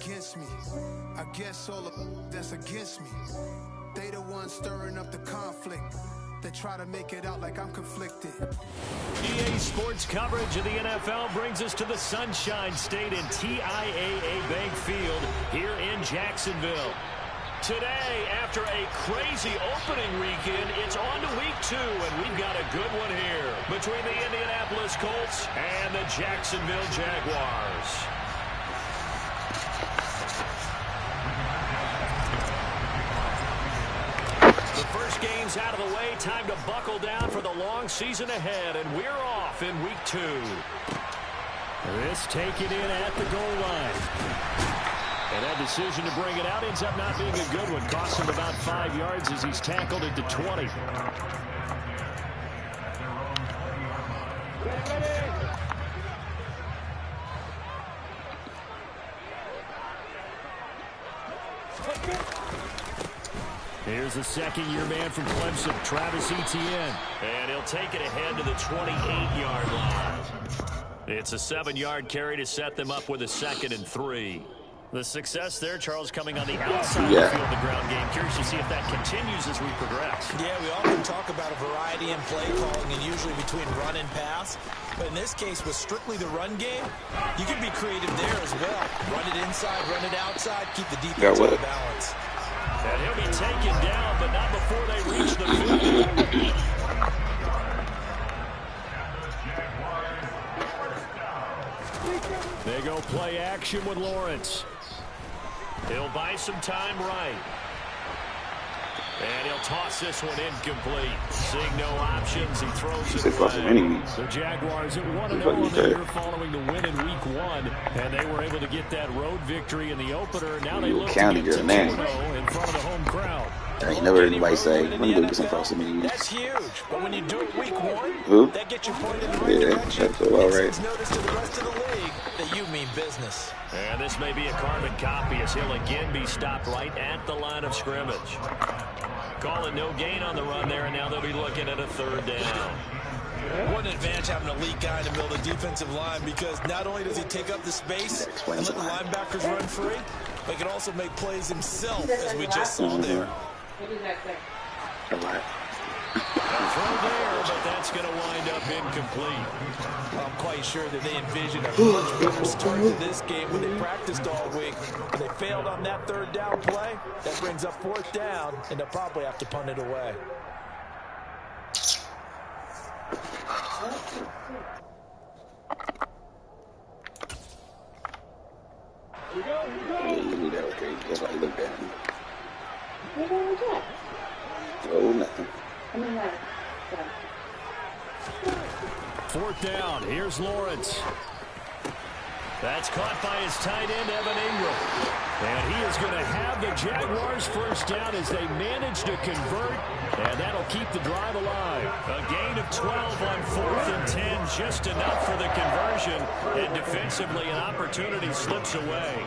against me. I guess all of that's against me. They the ones stirring up the conflict. They try to make it out like I'm conflicted. EA Sports coverage of the NFL brings us to the Sunshine State in TIAA Bank Field here in Jacksonville. Today, after a crazy opening weekend, it's on to week 2, and we've got a good one here between the Indianapolis Colts and the Jacksonville Jaguars. The first game's out of the way. Time to buckle down for the long season ahead, and we're off in week 2. This taken in at the goal line. And that decision to bring it out ends up not being a good one. Costs him about 5 yards as he's tackled into 20. Here's the second-year man from Clemson, Travis Etienne. And he'll take it ahead to the 28-yard line. It's a 7-yard carry to set them up with a 2nd and 3. The success there, Charles, coming on the outside of the field, the ground game. Curious to see if that continues as we progress. Yeah, we often talk about a variety in play calling and usually between run and pass. But in this case, with strictly the run game, you can be creative there as well. Run it inside, run it outside, keep the defense on balance. And he'll be taken down, but not before they reach the field. They go play action with Lawrence. He'll buy some time right. And he'll toss this one incomplete. Seeing no options, he throws it away. The Jaguars at 1-0 on the year following the win in week 1. And they were able to get that road victory in the opener. Now they look to get to 2-0 in front of the home crowd. I ain't never heard anybody say, let me go get some proximity. That's huge. But when you do it week 1, that gets you pointed in the right direction. That's all right. It's notice to the rest of the league that you mean business. And this may be a carbon copy as he'll again be stopped right at the line of scrimmage. Calling no gain on the run there, and now they'll be looking at a 3rd down. What an advantage having an elite guy in the middle of the defensive line, because not only does he take up the space and let the linebackers run free, but he can also make plays himself, as we just saw there. A throw there, but that's going to wind up incomplete. I'm quite sure that they envisioned a much better start to this game when they practiced all week. When they failed on that 3rd down play, that brings up 4th down, and they'll probably have to punt it away. You knew that, okay? That's why you looked at him. Oh, nothing. 4th down. Here's Lawrence. That's caught by his tight end, Evan Ingram. And he is going to have the Jaguars' 1st down as they manage to convert. And that'll keep the drive alive. A gain of 12 on 4th and 10. Just enough for the conversion. And defensively, an opportunity slips away.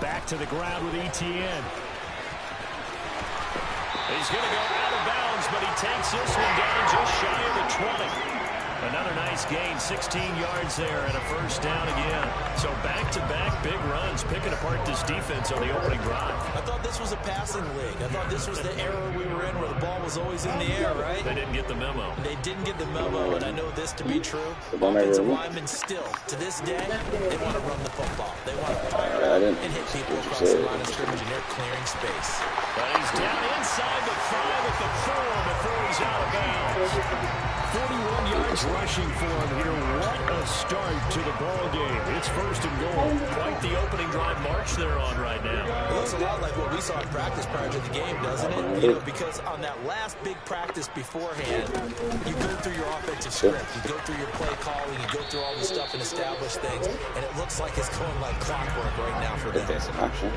Back to the ground with Etienne. He's going to go out of bounds, but he takes this one down just shy of the 20. Another nice gain, 16 yards there, and a 1st down again. So back-to-back big runs, picking apart this defense on the opening drive. I thought this was a passing league. I thought this was the era we were in where the ball was always in the air, right? They didn't get the memo. They didn't get the memo, and I know this to be true. Offensive linemen still, to this day, they want to run the football. They want to fire out and hit people across the line of scrimmage, and they're clearing space. But he's down inside the 5 at the 4 before he's out of bounds. 41 yards rushing for him here. What a start to the ball game. It's 1st and goal. Quite the opening drive march they're on right now. It looks a lot like what we saw in practice prior to the game, doesn't it? You know, because on that last big practice beforehand, you go through your offensive script, you go through your play calling, you go through all the stuff and establish things, and it looks like it's going like clockwork right now for them.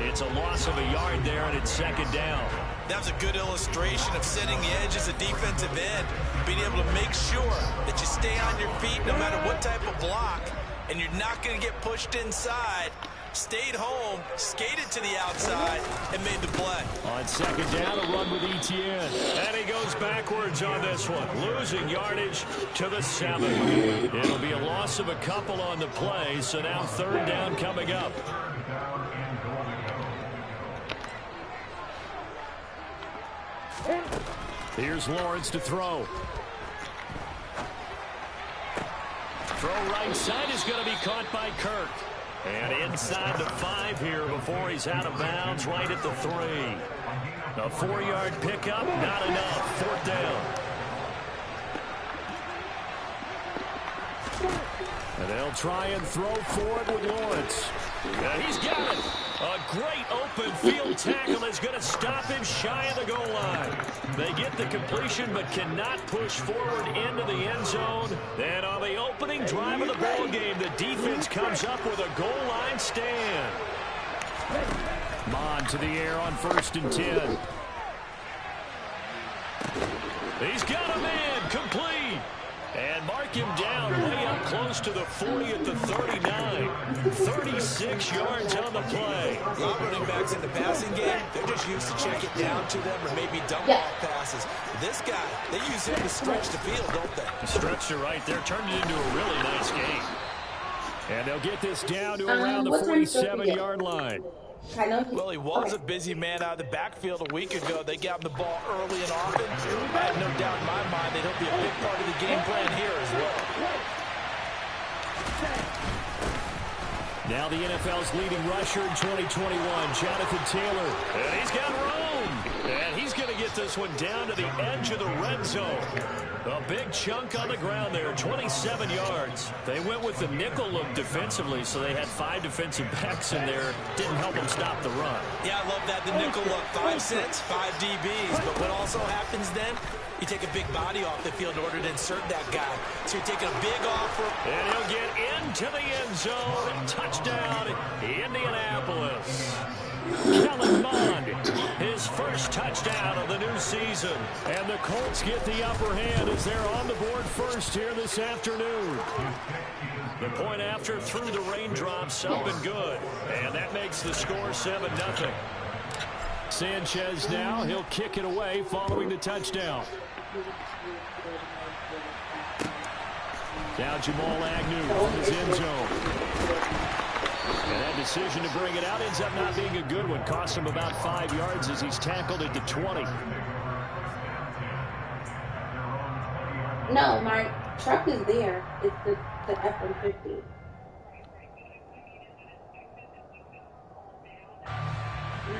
It's a loss of a yard there, and it's 2nd down. That was a good illustration of setting the edge as a defensive end, being able to make sure that you stay on your feet no matter what type of block, and you're not going to get pushed inside stayed home, skated to the outside, and made the play. On second down, a run with Etienne. And he goes backwards on this one, losing yardage to the 7. It'll be a loss of a couple on the play, so now third down coming up. Here's Lawrence to throw. Throw right side is going to be caught by Kirk. And inside the 5 here before he's out of bounds, right at the 3. A 4-yard pickup, not enough. Fourth down. And they'll try and throw for it with Lawrence. And he's got it. A great open field tackle is going to stop him shy of the goal line. They get the completion but cannot push forward into the end zone. Then on the opening drive of the ball game, the defense comes up with a goal line stand. Mon to the air on 1st and 10. He's got a man complete. And mark him down way up close to the 40 at the 39. 36 yards on the play. A lot of running backs in the passing game, they're just used to check it down to them or maybe dump off passes. This guy, they use him to stretch the field, don't they? Stretch to right there, turned it into a really nice game. And they'll get this down to around the 47-yard line. Well, he was a busy man out of the backfield a week ago. They got him the ball early and often. I have no doubt in my mind that he'll be a big part of the game plan here as well. Now the NFL's leading rusher in 2021, Jonathan Taylor. And he's got room. And he's going to get this one down to the edge of the red zone. A big chunk on the ground there, 27 yards. They went with the nickel look defensively, so they had 5 defensive backs in there. Didn't help them stop the run. Yeah, I love that, the nickel look. 5 cents, 5 DBs. But what also happens then, you take a big body off the field in order to insert that guy. So you're taking a big offer. And he'll get into the end zone. Touchdown, Indianapolis. Kellen Mond, his first touchdown of the new season. And the Colts get the upper hand as they're on the board first here this afternoon. The point after through the raindrops up and good. And that makes the score 7-0. Sanchez now, he'll kick it away following the touchdown. Now Jamal Agnew from his end zone. And that decision to bring it out ends up not being a good one. Cost him about 5 yards as he's tackled at the 20. No, my truck is there. It's the F-150.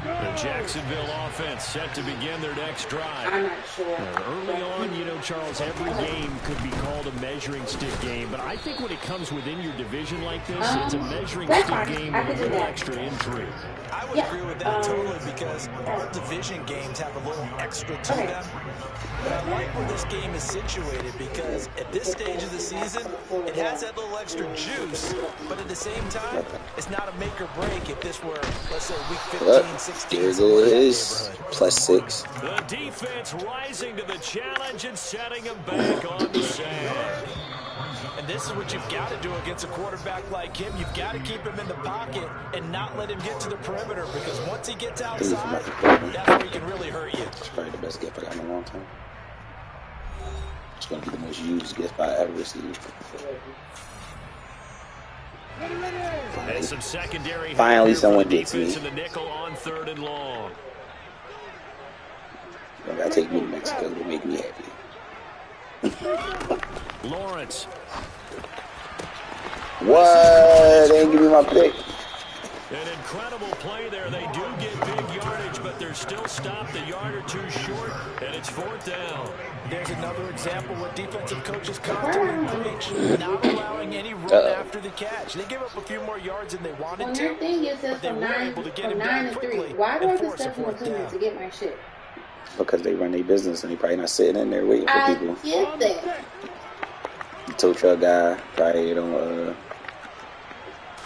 The Jacksonville offense set to begin their next drive. I'm not sure. Early on, you know, Charles, every game could be called a measuring stick game. But I think when it comes within your division like this, it's a measuring stick game with a little extra intrigue. I would agree with that totally because all division games have a little extra to them. But I like where this game is situated because at this stage of the season, it has that little extra juice. But at the same time, it's not a make or break if this were, let's say, week 15, 16. There it is, +6. The defense rising to the challenge and setting him back on the sand. And this is what you've got to do against a quarterback like him. You've got to keep him in the pocket and not let him get to the perimeter because once he gets outside, that's where he can really hurt you. It's probably the best gift I got in a long time. It's going to be the most used gift I ever received. And some secondary Finally, someone gets me. In the nickel on 3rd and long. You gotta take me to Mexico to make me happy. Lawrence. What? They didn't give me my pick. An incredible play there. They do get big yardage, but they're still stopped a yard or two short, and it's 4th down. There's another example where defensive coaches constantly preach, not allowing any run after the catch. They give up a few more yards than they wanted to, but they were able to get him down quickly Why do I and just force a step in the 4th cleaner down. to get my shit? Because they run their business and they probably not sitting in there waiting for I people. get that. The tow truck guy probably don't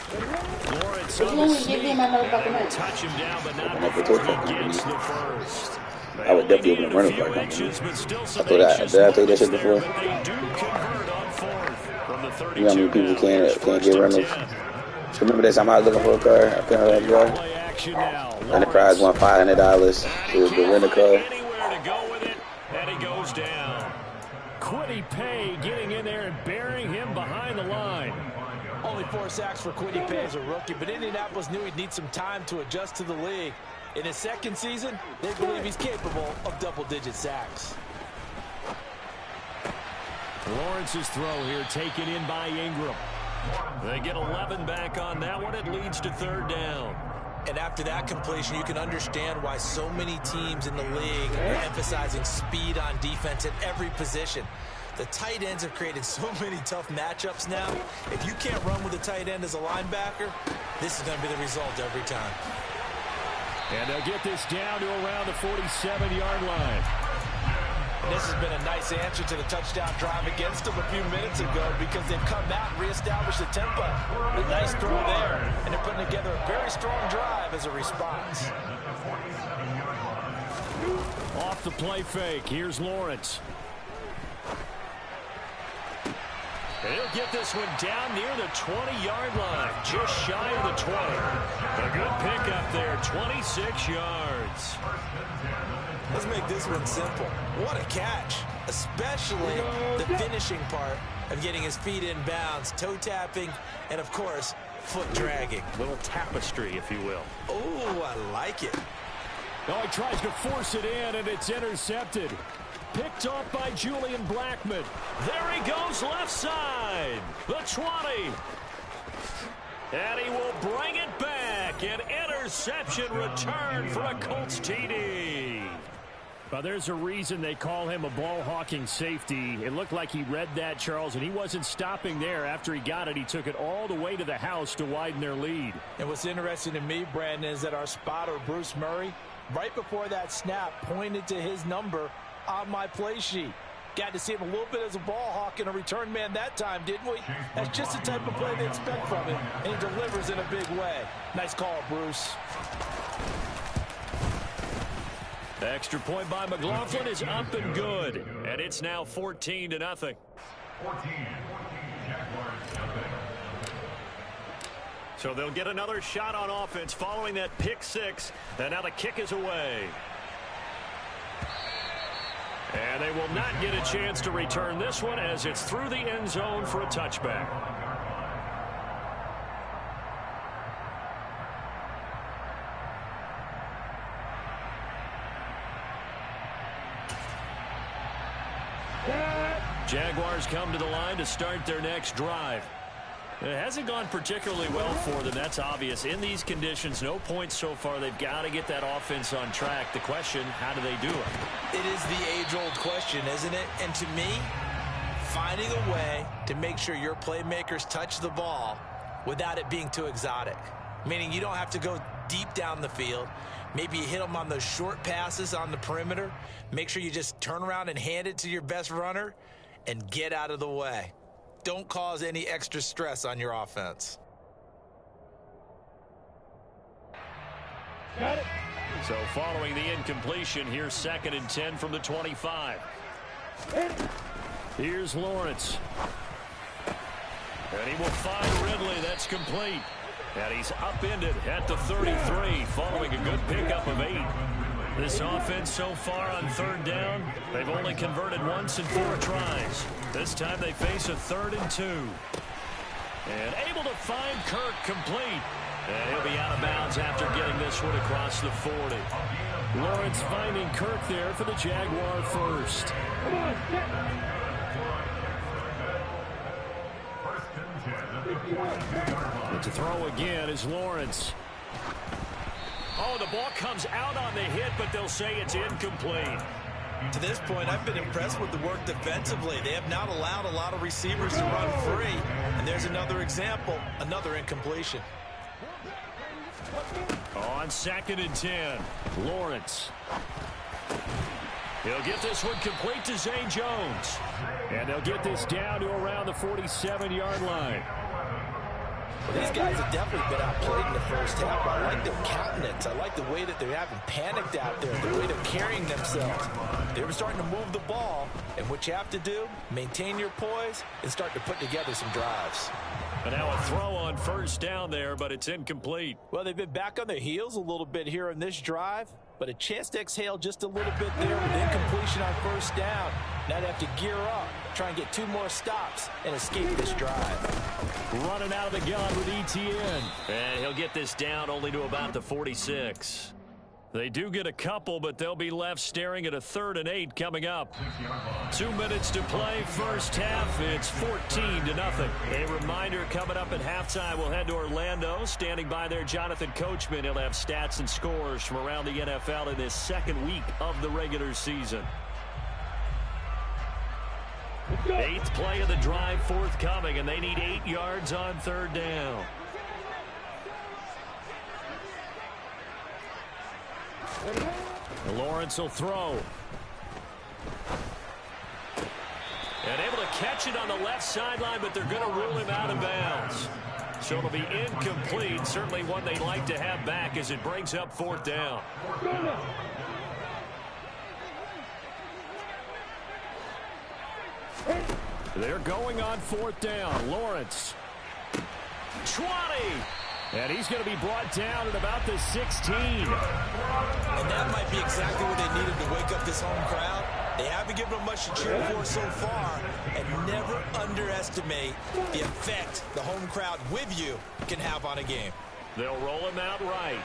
Lawrence As on long the as you give me sneak. my motherfucking money. Touch him down, but not Never before took he him. gets the first. I would definitely Needed run a a few back on inches, him. but still I some thought I anxious did I take that shit moments there, before? but they do convert on 4th from the 32 You know how many people now. Here's can't 1st get and run 10. over? Remember this? I'm out looking for a car. I couldn't let go. Play action now. And the prize won $500 to rent a car. Anywhere to go with it, and he goes down. Quiddy Pay getting in there and burying him behind the line. Only 4 sacks for Quiddy Pay as a rookie, but Indianapolis knew he'd need some time to adjust to the league. In his second season, they believe he's capable of double-digit sacks. Lawrence's throw here taken in by Ingram. They get 11 back on that one. It leads to 3rd down. And after that completion, you can understand why so many teams in the league are emphasizing speed on defense at every position. The tight ends have created so many tough matchups now. If you can't run with a tight end as a linebacker, this is going to be the result every time. And they'll get this down to around the 47-yard line. And this has been a nice answer to the touchdown drive against them a few minutes ago because they've come out and reestablished the tempo. A nice throw there, and they're putting together a very strong drive as a response. Off the play fake, here's Lawrence. He'll get this one down near the 20-yard line, just shy of the 20. A good pickup there, 26 yards. Let's make this one simple. What a catch, especially the finishing part of getting his feet in bounds, toe tapping, and, of course, foot dragging. Little tapestry, if you will. Oh, I like it. Oh, he tries to force it in, and it's intercepted. Picked off by Julian Blackman. There he goes, left side. The 20. And he will bring it back. An interception return for a Colts TD. Well, there's a reason they call him a ball-hawking safety. It looked like he read that, Charles, and he wasn't stopping there. After he got it, he took it all the way to the house to widen their lead. And what's interesting to me, Brandon, is that our spotter, Bruce Murray, right before that snap, pointed to his number on my play sheet. Got to see him a little bit as a ball hawk and a return man that time, didn't we? That's just the type of play they expect from him, and he delivers in a big way. Nice call, Bruce. Extra point by McLaughlin is up and good, and it's now 14-0. So they'll get another shot on offense following that pick six, and now the kick is away. And they will not get a chance to return this one as it's through the end zone for a touchback. Jaguars come to the line to start their next drive. It hasn't gone particularly well for them, that's obvious. In these conditions, no points so far. They've got to get that offense on track. The question, how do they do it? It is the age-old question, isn't it? And to me, finding a way to make sure your playmakers touch the ball without it being too exotic. Meaning you don't have to go deep down the field. Maybe you hit them on those short passes on the perimeter. Make sure you just turn around and hand it to your best runner and get out of the way. Don't cause any extra stress on your offense. Got it. So following the incompletion, here's 2nd and 10 from the 25. Here's Lawrence. And he will find Ridley. That's complete. And he's upended at the 33 following a good pickup of 8. This offense so far on 3rd down, they've only converted once in 4 tries. This time they face a 3rd and 2. And able to find Kirk complete. And he'll be out of bounds after getting this one across the 40. Lawrence finding Kirk there for the Jaguar first. And to throw again is Lawrence. Oh, the ball comes out on the hit, but they'll say it's incomplete. To this point, I've been impressed with the work defensively. They have not allowed a lot of receivers to run free. And there's another example, another incompletion. On 2nd and 10, Lawrence. He'll get this one complete to Zay Jones. And they'll get this down to around the 47-yard line. These guys have definitely been outplayed in the first half. I like their countenance. I like the way that they haven't panicked out there, the way they're carrying themselves. They were starting to move the ball, and what you have to do, maintain your poise and start to put together some drives. And now a throw on first down there, but it's incomplete. Well, they've been back on their heels a little bit here in this drive, but a chance to exhale just a little bit there with incompletion on first down. Now they have to gear up, try and get 2 more stops and escape this drive. Running out of the gun with ETN. And he'll get this down only to about the 46. They do get a couple, but they'll be left staring at a 3rd and 8 coming up. 2 minutes to play first half. It's 14-0. A reminder coming up at halftime, we'll head to Orlando. Standing by there, Jonathan Coachman. He'll have stats and scores from around the NFL in this second week of the regular season. 8th play of the drive forthcoming, and they need 8 yards on 3rd down. Lawrence will throw. And able to catch it on the left sideline, but they're going to rule him out of bounds. So it'll be incomplete. Certainly one they'd like to have back as it brings up 4th down. They're going on 4th down. Lawrence. 20. And he's going to be brought down at about the 16. And that might be exactly what they needed to wake up this home crowd. They haven't given them much to cheer for so far. And never underestimate the effect the home crowd with you can have on a game. They'll roll him out right.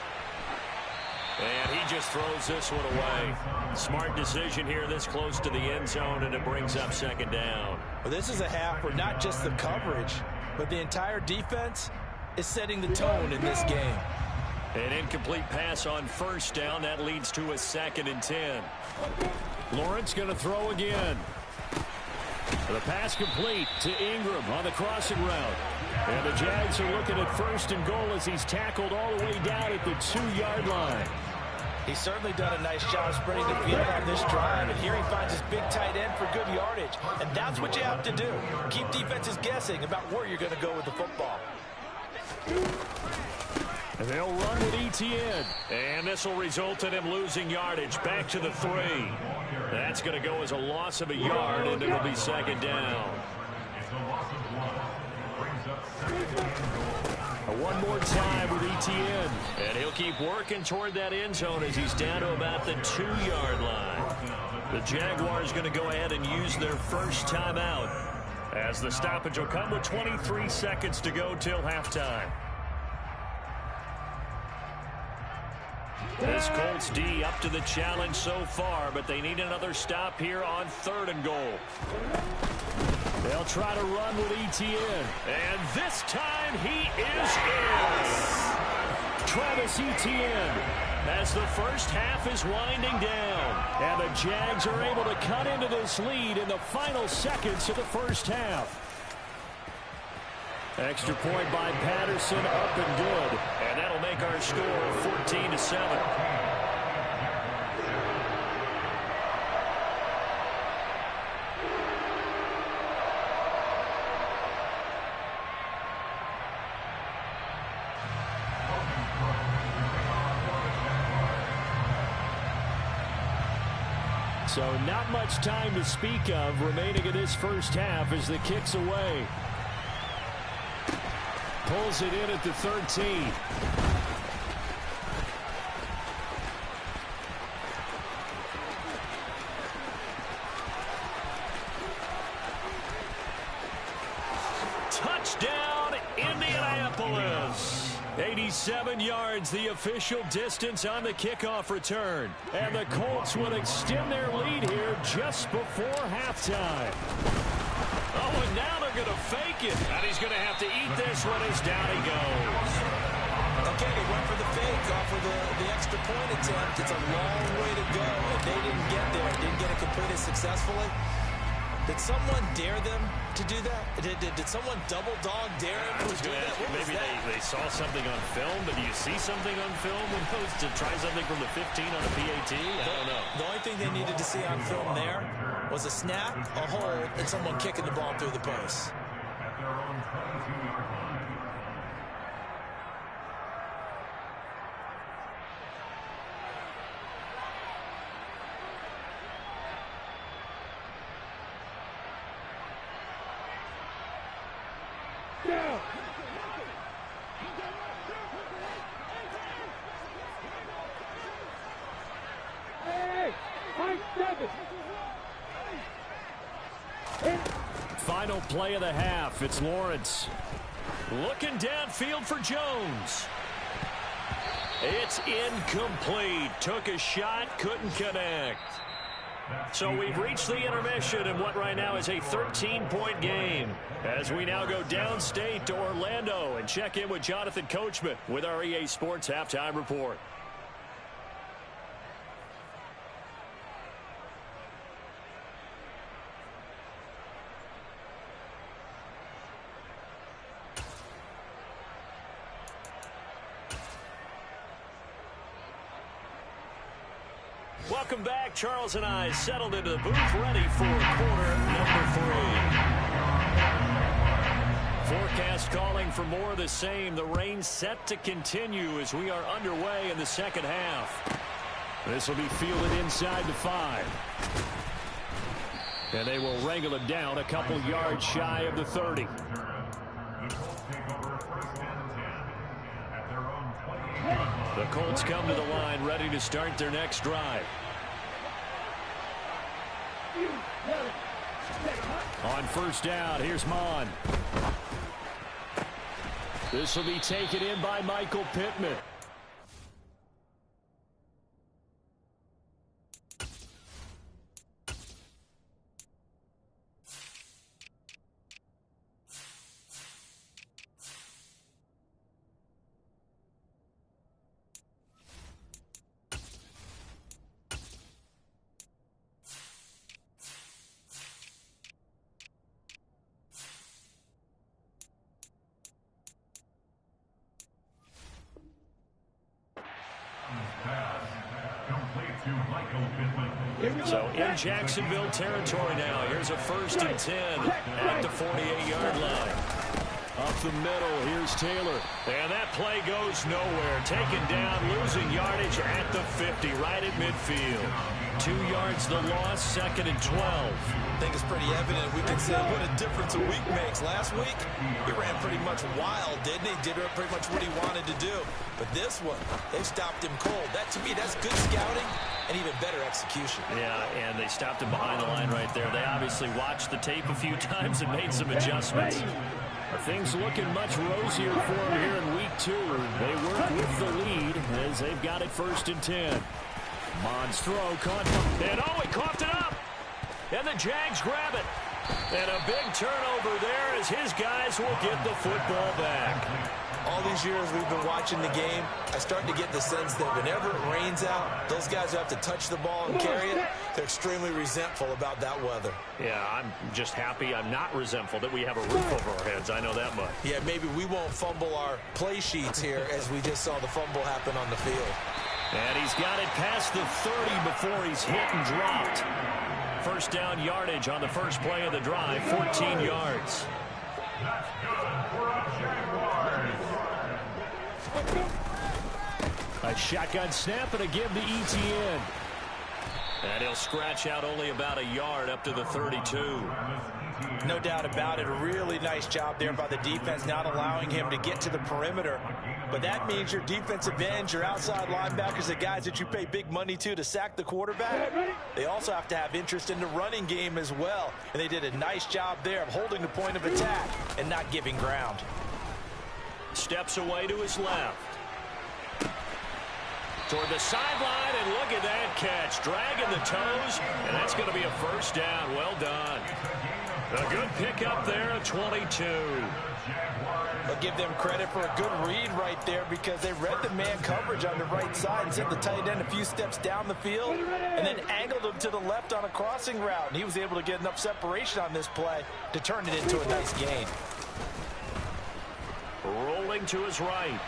And he just throws this one away. Smart decision here this close to the end zone, and it brings up 2nd down. Well, this is a half where not just the coverage, but the entire defense is setting the tone in this game. An incomplete pass on first down. That leads to a 2nd and 10. Lawrence going to throw again. The pass complete to Ingram on the crossing route. And the Jags are looking at 1st and goal as he's tackled all the way down at the 2-yard line. He's certainly done a nice job spreading the field on this drive, and here he finds his big tight end for good yardage. And that's what you have to do. Keep defenses guessing about where you're going to go with the football. And they'll run with ETN. And this will result in him losing yardage back to the 3. That's going to go as a loss of a yard, and it'll be 2nd down. One more time with ETN. And he'll keep working toward that end zone as he's down to about the 2-yard line. The Jaguars going to go ahead and use their first timeout, as the stoppage will come with 23 seconds to go till halftime. This Colts D up to the challenge so far, but they need another stop here on 3rd and goal. They'll try to run with ETN. And this time he is in. Travis Etienne, as the first half is winding down. And the Jags are able to cut into this lead in the final seconds of the first half. Extra point by Patterson, up and good. And that'll make our score 14-7. So not much time to speak of remaining in this first half as the kick's away. Pulls it in at the 13. Touchdown, Indianapolis. 87 yards, the official distance on the kickoff return. And the Colts will extend their lead here just before halftime. Oh, and now they're going to fake it. And he's going to have to eat this one as down he goes. Okay, they went for the fake off of the extra point attempt. It's a long way to go, and they didn't get there. Didn't get it completed successfully. Did someone dare them to do that? Did someone double dog dare them to do that? Maybe they saw something on film, but do you see something on film when goes to try something from the 15 on a PAT? I don't know. The only thing they needed to see on film there was a snap, a hold, and someone kicking the ball through the post. Final play of the half. It's Lawrence. Looking downfield for Jones. It's incomplete. Took a shot, couldn't connect. So we've reached the intermission in what right now is a 13-point game. As we now go downstate to Orlando and check in with Jonathan Coachman with our EA Sports Halftime Report. Welcome back. Charles and I settled into the booth, ready for quarter number 3. Forecast calling for more of the same. The rain set to continue as we are underway in the second half. This will be fielded inside the 5. And they will wrangle it down a couple yards shy of the 30. The Colts come to the line, ready to start their next drive. On first down, here's Mon. This will be taken in by Michael Pittman. So in Jacksonville territory now. Here's a 1st and 10 at the 48-yard line. Up the middle, here's Taylor. And that play goes nowhere. Taken down, losing yardage at the 50, right at midfield. 2 yards the loss, 2nd and 12. I think it's pretty evident. We can say what a difference a week makes. Last week, he ran pretty much wild, didn't he? Did pretty much what he wanted to do. But this one, they stopped him cold. That, to me, that's good scouting and even better execution. Yeah, and they stopped him behind the line right there. They obviously watched the tape a few times and made some adjustments. Things looking much rosier for him here in week 2. They work with the lead as they've got it 1st and 10. Mon's throw caught. And oh, he coughed it up. And the Jags grab it. And a big turnover there as his guys will get the football back. All these years we've been watching the game, I start to get the sense that whenever it rains out, those guys who have to touch the ball and carry it, they're extremely resentful about that weather. Yeah, I'm just happy I'm not resentful that we have a roof over our heads. I know that much. Yeah, maybe we won't fumble our play sheets here as we just saw the fumble happen on the field. And he's got it past the 30 before he's hit and dropped. First down yardage on the first play of the drive, 14 yards. That's good for a Jaguars. A shotgun snap and a give to Etienne. And he'll scratch out only about a yard up to the 32. No doubt about it. A really nice job there by the defense, not allowing him to get to the perimeter. But that means your defensive ends, your outside linebackers, the guys that you pay big money to sack the quarterback, they also have to have interest in the running game as well. And they did a nice job there of holding the point of attack and not giving ground. Steps away to his left. Toward the sideline, and look at that catch. Dragging the toes, and that's going to be a first down. Well done. A good pickup there at 22. I'll give them credit for a good read right there because they read the man coverage on the right side and sent the tight end a few steps down the field and then angled him to the left on a crossing route. And he was able to get enough separation on this play to turn it into a nice gain. Rolling to his right.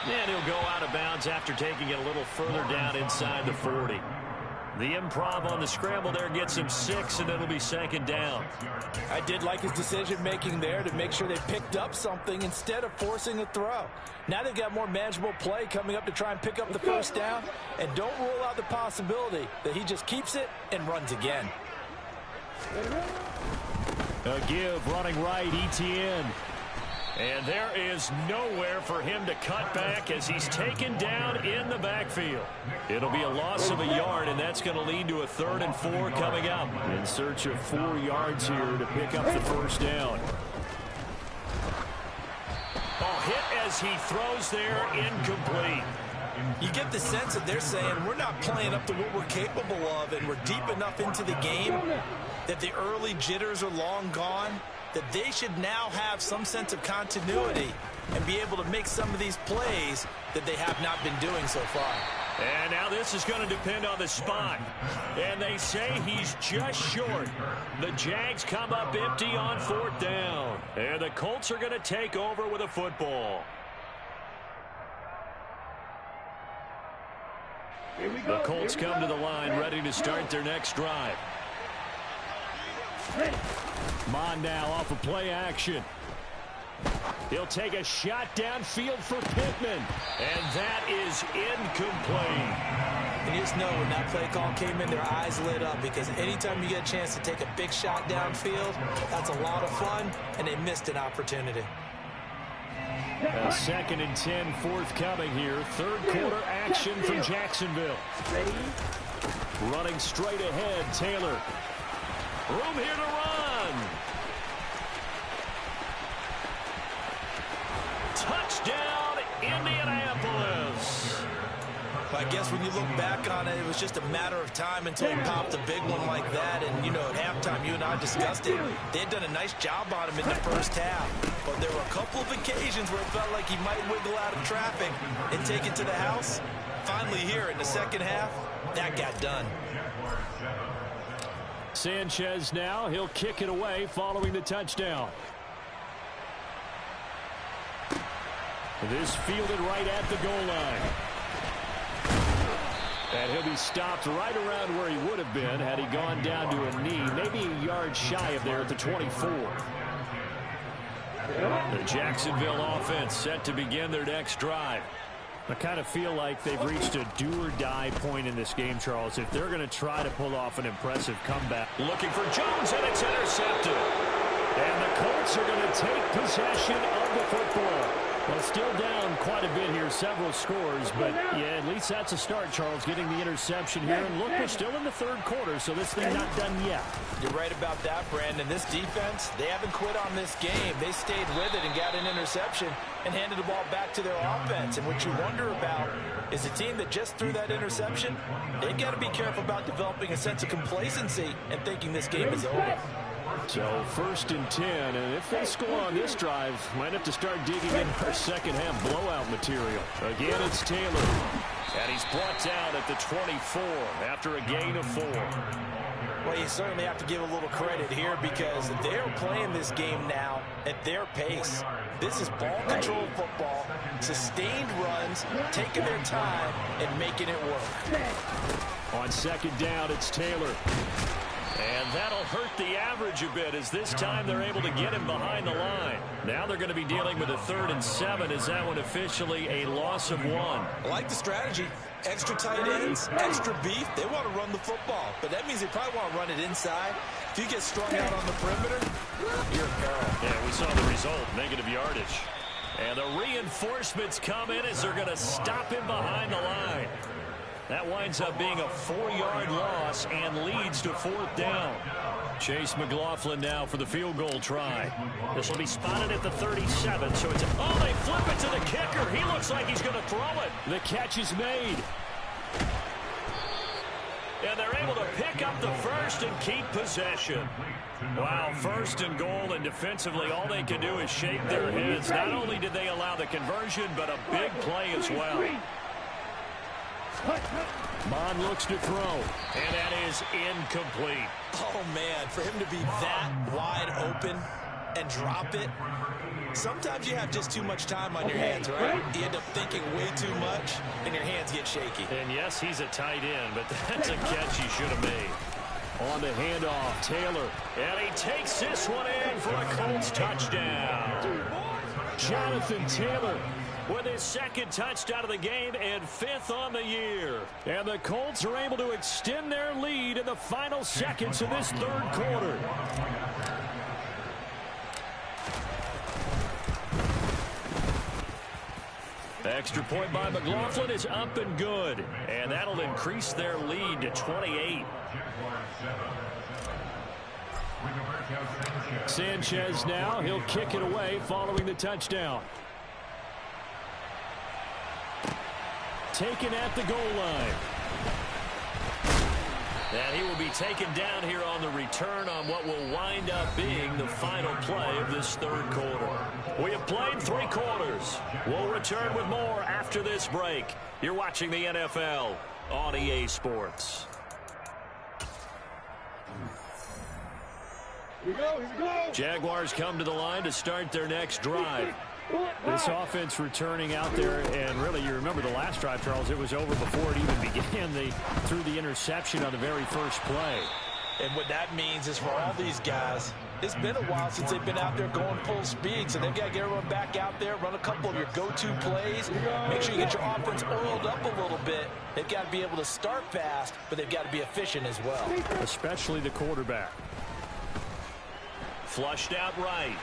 And he'll go out of bounds after taking it a little further down inside the 40. The improv on the scramble there gets him 6, and it'll be 2nd down. I did like his decision-making there to make sure they picked up something instead of forcing a throw. Now they've got more manageable play coming up to try and pick up the first down, and don't rule out the possibility that he just keeps it and runs again. A give running right, Etienne. And there is nowhere for him to cut back as he's taken down in the backfield. It'll be a loss of a yard, and that's going to lead to a 3rd and 4 coming up. In search of 4 yards here to pick up the first down. Oh, hit as he throws there, incomplete. You get the sense that they're saying we're not playing up to what we're capable of, and we're deep enough into the game that the early jitters are long gone, that they should now have some sense of continuity and be able to make some of these plays that they have not been doing so far. And now this is going to depend on the spot. And they say he's just short. The Jags come up empty on 4th down. And the Colts are going to take over with a football. The Colts come to the line ready to start their next drive. Mond now off of play action. He'll take a shot downfield for Pittman. And that is incomplete. And you just know when that play call came in, their eyes lit up, because anytime you get a chance to take a big shot downfield, that's a lot of fun, and they missed an opportunity. A 2nd and 10 forthcoming here. 3rd quarter action from Jacksonville. Running straight ahead, Taylor. Room here to run. Touchdown, Indianapolis. I guess when you look back on it, it was just a matter of time until he popped a big one like that. And, you know, at halftime, you and I discussed it. They had done a nice job on him in the first half. But there were a couple of occasions where it felt like he might wiggle out of traffic and take it to the house. Finally here in the second half, that got done. Sanchez now. He'll kick it away following the touchdown. This fielded right at the goal line. And he'll be stopped right around where he would have been had he gone down to a knee, maybe a yard shy of there at the 24. The Jacksonville offense set to begin their next drive. I kind of feel like they've reached a do-or-die point in this game, Charles, if they're going to try to pull off an impressive comeback. Looking for Jones, and it's intercepted. And the Colts are going to take possession of the football. Well, still down quite a bit here, several scores, but yeah, at least that's a start, Charles, getting the interception here. And look, we're still in the 3rd quarter, so this thing's not done yet. You're right about that, Brandon. This defense, they haven't quit on this game. They stayed with it and got an interception and handed the ball back to their offense. And what you wonder about is a team that just threw that interception, they've got to be careful about developing a sense of complacency and thinking this game is over. So 1st and 10, and if they score on this drive, might have to start digging in for second half blowout material. Again, it's Taylor, and he's brought down at the 24 after a gain of 4. Well, you certainly have to give a little credit here because they're playing this game now at their pace. This is ball control football, sustained runs, taking their time, and making it work. On 2nd down, it's Taylor. And that'll hurt the average a bit as this time they're able to get him behind the line. Now they're going to be dealing with a 3rd and 7. Is that one officially a loss of 1? I like the strategy. Extra tight ends, extra beef. They want to run the football, but that means they probably want to run it inside. If you get strung out on the perimeter, you're in peril. Yeah, we saw the result, negative yardage. And the reinforcements come in as they're going to stop him behind the line. That winds up being a 4-yard loss and leads to 4th down. Chase McLaughlin now for the field goal try. This will be spotted at the 37, so it's... Oh, they flip it to the kicker. He looks like he's going to throw it. The catch is made. And they're able to pick up the first and keep possession. Wow, 1st and goal, and defensively all they can do is shake their heads. Not only did they allow the conversion, but a big play as well. Mond looks to throw, and that is incomplete. Oh, man, for him to be that wide open and drop it, sometimes you have just too much time on your hands, right? You end up thinking way too much, and your hands get shaky. And yes, he's a tight end, but that's a catch he should have made. On the handoff, Taylor, and he takes this one in for a Colts touchdown. Jonathan Taylor with his 2nd touchdown of the game and 5th on the year. And the Colts are able to extend their lead in the final seconds of this 3rd quarter. Extra point by McLaughlin is up and good. And that'll increase their lead to 28. Sanchez now. He'll kick it away following the touchdown. Taken at the goal line. And he will be taken down here on the return on what will wind up being the final play of this third quarter. We have played 3 quarters. We'll return with more after this break. You're watching the NFL on EA Sports. Here we go. Jaguars come to the line to start their next drive. This offense returning out there, and really, you remember the last drive, Charles, it was over before it even began. They threw the interception on the very first play. And what that means is for all these guys, it's been a while since they've been out there going full speed, so they've got to get everyone back out there, run a couple of your go-to plays, make sure you get your offense oiled up a little bit. They've got to be able to start fast, but they've got to be efficient as well. Especially the quarterback. Flushed out right.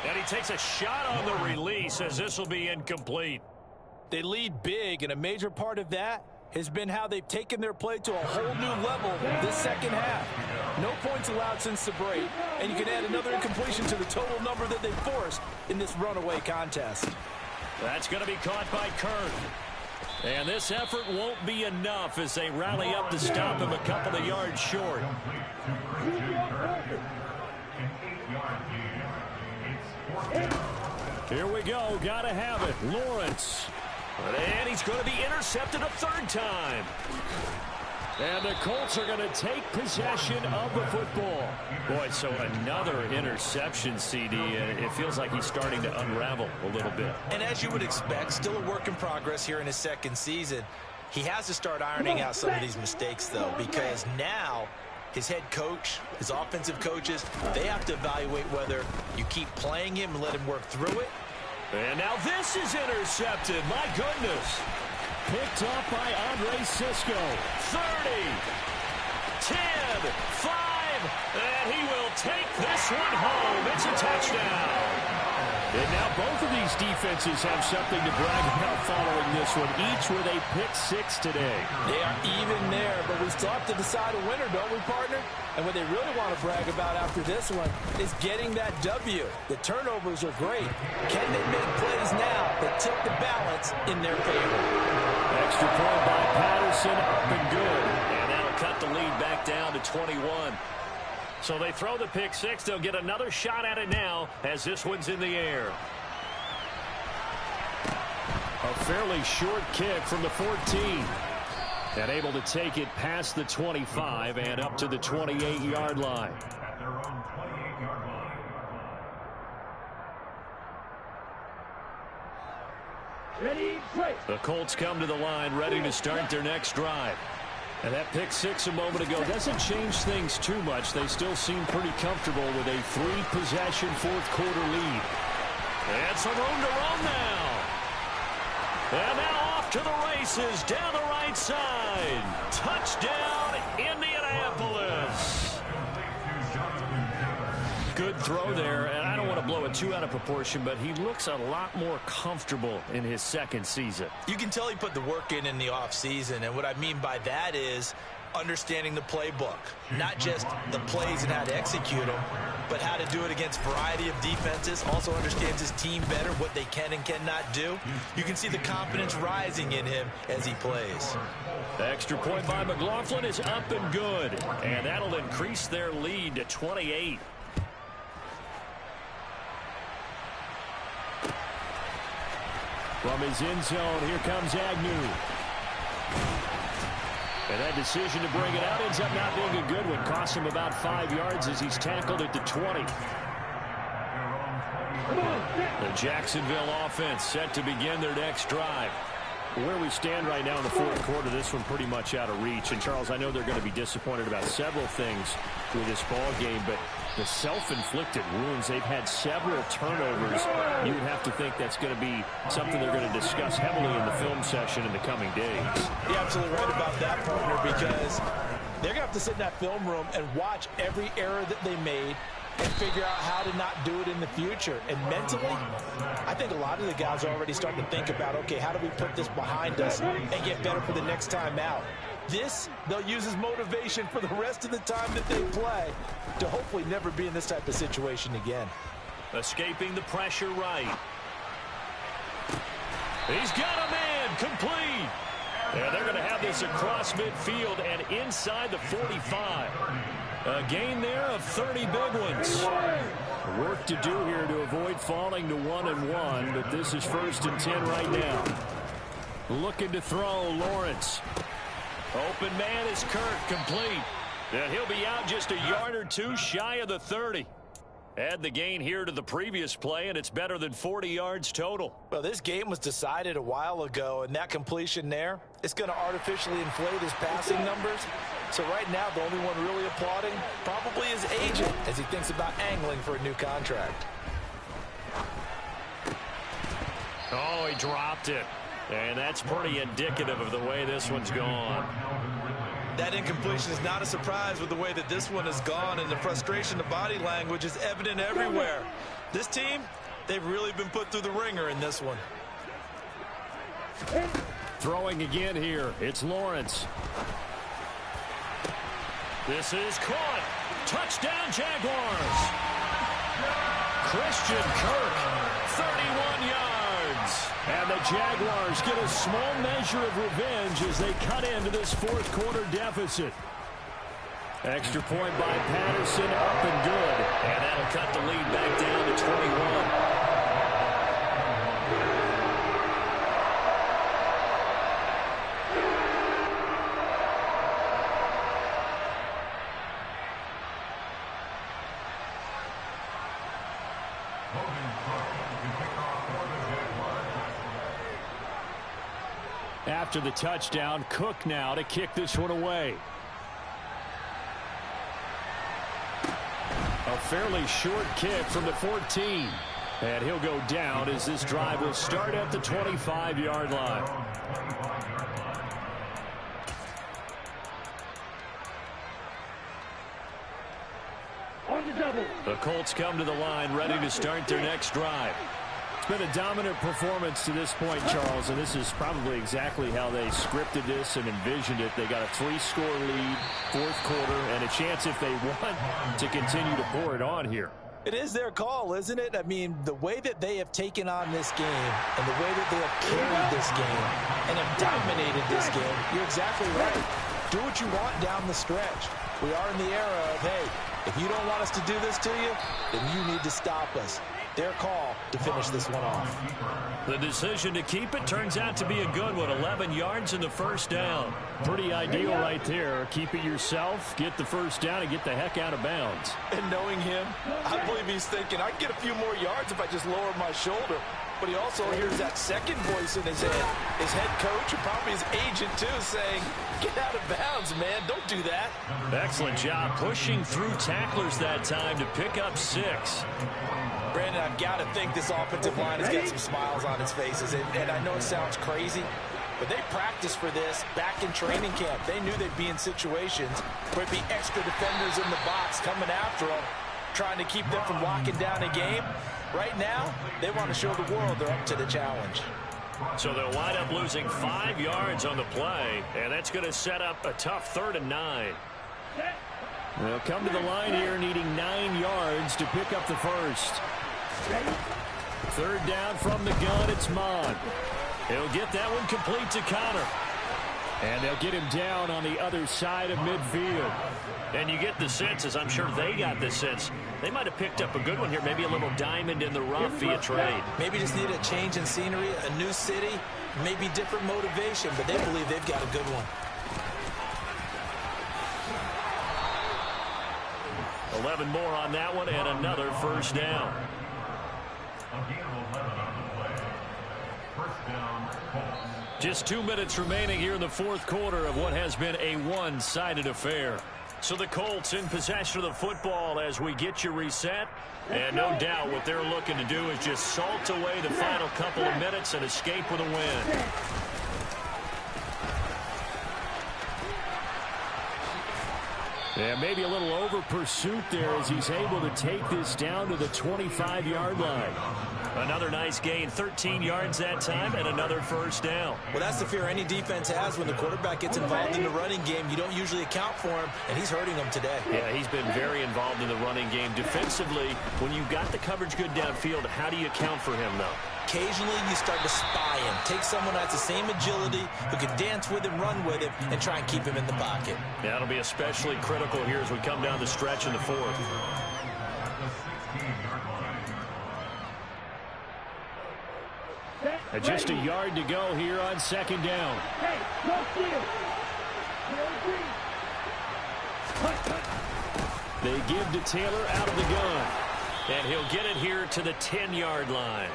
And he takes a shot on the release as this will be incomplete. They lead big, and a major part of that has been how they've taken their play to a whole new level this second half. No points allowed since the break, and you can add another incompletion to the total number that they forced in this runaway contest. That's going to be caught by Kirk. And this effort won't be enough as they rally up to stop him a couple of yards short. Here we go. Got to have it. Lawrence. And he's going to be intercepted a third time. And the Colts are going to take possession of the football. Boy, so another interception, CD. It feels like he's starting to unravel a little bit. And as you would expect, still a work in progress here in his second season. He has to start ironing out some of these mistakes, though, because now his head coach, his offensive coaches, they have to evaluate whether you keep playing him and let him work through it. And now this is intercepted. My goodness. Picked up by Andre Sisco. 30, 10, 5, and he will take this one home. It's a touchdown. And now both of these defenses have something to brag about following this one, each with a pick 6 today. They are even there, but we still have to decide a winner, don't we, partner? And what they really want to brag about after this one is getting that W. The turnovers are great. Can they make plays now that tilt the balance in their favor? Extra point by Patterson, up and good. And that'll cut the lead back down to 21. So they throw the pick 6. They'll get another shot at it now as this one's in the air. A fairly short kick from the 14. And able to take it past the 25 and up to the 28-yard line. Ready, play. The Colts come to the line ready to start their next drive. And that pick 6 a moment ago doesn't change things too much. They still seem pretty comfortable with a 3-possession fourth-quarter lead. And some room to run now. And now off to the races down the right side. Touchdown, Indianapolis. Good throw there, and I don't want to blow it too out of proportion, but he looks a lot more comfortable in his second season. You can tell he put the work in the offseason, and what I mean by that is understanding the playbook. Not just the plays and how to execute them, but how to do it against a variety of defenses. Also understands his team better, what they can and cannot do. You can see the confidence rising in him as he plays. The extra point by McLaughlin is up and good, and that'll increase their lead to 28. From his end zone, here comes Agnew. And that decision to bring it out ends up not being a good one. Costs him about 5 yards as he's tackled at the 20. The Jacksonville offense set to begin their next drive. Where we stand right now in the fourth quarter, this one pretty much out of reach. And, Charles, I know they're going to be disappointed about several things with this ball game, but the self-inflicted wounds, they've had several turnovers. You would have to think that's going to be something they're going to discuss heavily in the film session in the coming days. You're absolutely right about that, partner, because they're going to have to sit in that film room and watch every error that they made, and figure out how to not do it in the future. And mentally, I think a lot of the guys are already starting to think about, okay, how do we put this behind us and get better for the next time out? This, they'll use as motivation for the rest of the time that they play to hopefully never be in this type of situation again. Escaping the pressure right. He's got a man complete. And they're going to have this across midfield and inside the 45. A gain there of 30 big ones. Work to do here to avoid falling to 1-1, but this is 1st and 10 right now. Looking to throw, Lawrence. Open man is Kirk, complete. And he'll be out just a yard or two shy of the 30. Add the gain here to the previous play, and it's better than 40 yards total. Well, this game was decided a while ago, and that completion there, it's going to artificially inflate his passing numbers. So right now, the only one really applauding probably his agent as he thinks about angling for a new contract. Oh, he dropped it. And that's pretty indicative of the way this one's gone. That incompletion is not a surprise with the way that this one has gone, and the frustration of body language is evident everywhere. This team, they've really been put through the ringer in this one. Throwing again here. It's Lawrence. This is caught. Touchdown, Jaguars. Christian Kirk, 31 yards. And the Jaguars get a small measure of revenge as they cut into this fourth quarter deficit. Extra point by Patterson, up and good. And that'll cut the lead back down to 21. After the touchdown, Cook now to kick this one away. A fairly short kick from the 14. And he'll go down as this drive will start at the 25-yard line. On the double. The Colts come to the line ready to start their next drive. It's been a dominant performance to this point, Charles, and this is probably exactly how they scripted this and envisioned it. They got a 3-score lead, fourth quarter, and a chance if they want to continue to pour it on here. It is their call, isn't it? I mean, the way that they have taken on this game and the way that they have carried this game and have dominated this game, you're exactly right. Do what you want down the stretch. We are in the era of, hey, if you don't want us to do this to you, then you need to stop us. Their call to finish this one off. The decision to keep it turns out to be a good one. 11 yards in the first down. Pretty ideal right there. Keep it yourself, get the first down, and get the heck out of bounds. And knowing him, I believe he's thinking, I can get a few more yards if I just lower my shoulder. But he also hears that second voice in his head, his head coach and probably his agent too, saying, get out of bounds, man. Don't do that. Excellent job pushing through tacklers that time to pick up 6. Brandon, I've got to think this offensive line has got some smiles on its faces. And I know it sounds crazy, but they practiced for this back in training camp. They knew they'd be in situations where there'd be extra defenders in the box coming after them, trying to keep them from locking down a game. Right now, they want to show the world they're up to the challenge. So they'll wind up losing 5 yards on the play, and that's going to set up a tough 3rd and 9. They'll come to the line here needing 9 yards to pick up the first. 3rd down from the gun, it's Mon. He'll get that one complete to Connor. And they'll get him down on the other side of midfield. And you get the sense, as I'm sure they got the sense, they might have picked up a good one here, maybe a little diamond in the rough via trade. Maybe just need a change in scenery, a new city, maybe different motivation, but they believe they've got a good one. 11 more on that one and another first down. Just 2 minutes remaining here in the fourth quarter of what has been a one-sided affair. So the Colts in possession of the football as we get you reset. And no doubt what they're looking to do is just salt away the final couple of minutes and escape with a win. Yeah, maybe a little over pursuit there as he's able to take this down to the 25-yard line. Another nice gain, 13 yards that time, and another first down. Well, that's the fear any defense has when the quarterback gets involved in the running game. You don't usually account for him, and he's hurting them today. Yeah, he's been very involved in the running game. Defensively, when you've got the coverage good downfield, how do you account for him, though? Occasionally, you start to spy him. Take someone who has the same agility, who can dance with him, run with him, and try and keep him in the pocket. That'll be especially critical here as we come down the stretch in the fourth. Just a yard to go here on second down. They give to Taylor out of the gun. And he'll get it here to the 10-yard line.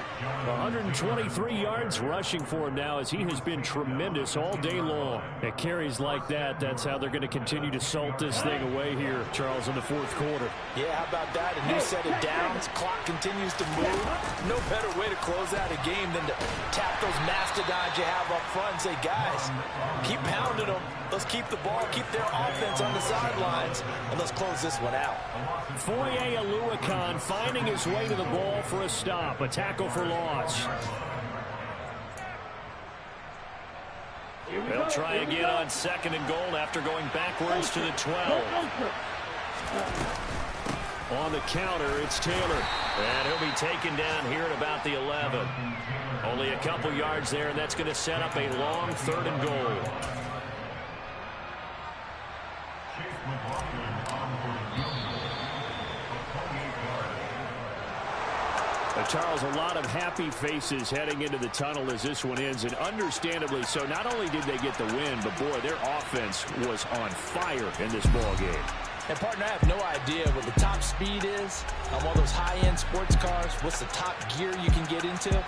123 yards rushing for him now as he has been tremendous all day long. At carries like that, that's how they're going to continue to salt this thing away here, Charles, in the fourth quarter. Yeah, how about that? A new set of downs. Clock continues to move. No better way to close out a game than to tap those mastodons you have up front and say, guys, keep pounding them. Let's keep the ball, keep their offense on the sidelines, and let's close this one out. Foye Oluwakan finding his way to the ball for a stop, a tackle for loss. They'll try again on second and goal after going backwards to the 12. On the counter, it's Taylor. And he'll be taken down here at about the 11. Only a couple yards there, and that's going to set up a long third and goal. Charles, a lot of happy faces heading into the tunnel as this one ends, and understandably so. Not only did they get the win, but, boy, their offense was on fire in this ball game. And, partner, I have no idea what the top speed is on one of those high-end sports cars. What's the top gear you can get into?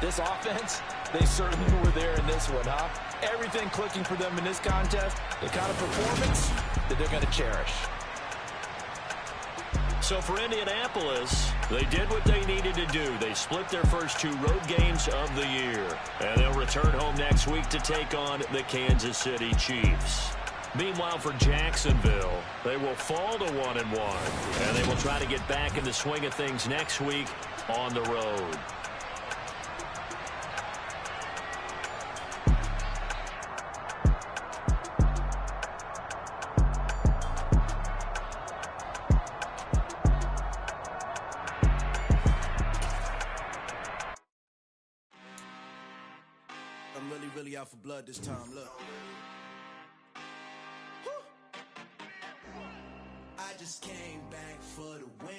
This offense, they certainly were there in this one, huh? Everything clicking for them in this contest, the kind of performance that they're going to cherish. So for Indianapolis, they did what they needed to do. They split their first two road games of the year. And they'll return home next week to take on the Kansas City Chiefs. Meanwhile, for Jacksonville, they will fall to 1-1. And they will try to get back in the swing of things next week on the road. I'm really out for blood this time, look. I just came back for the win.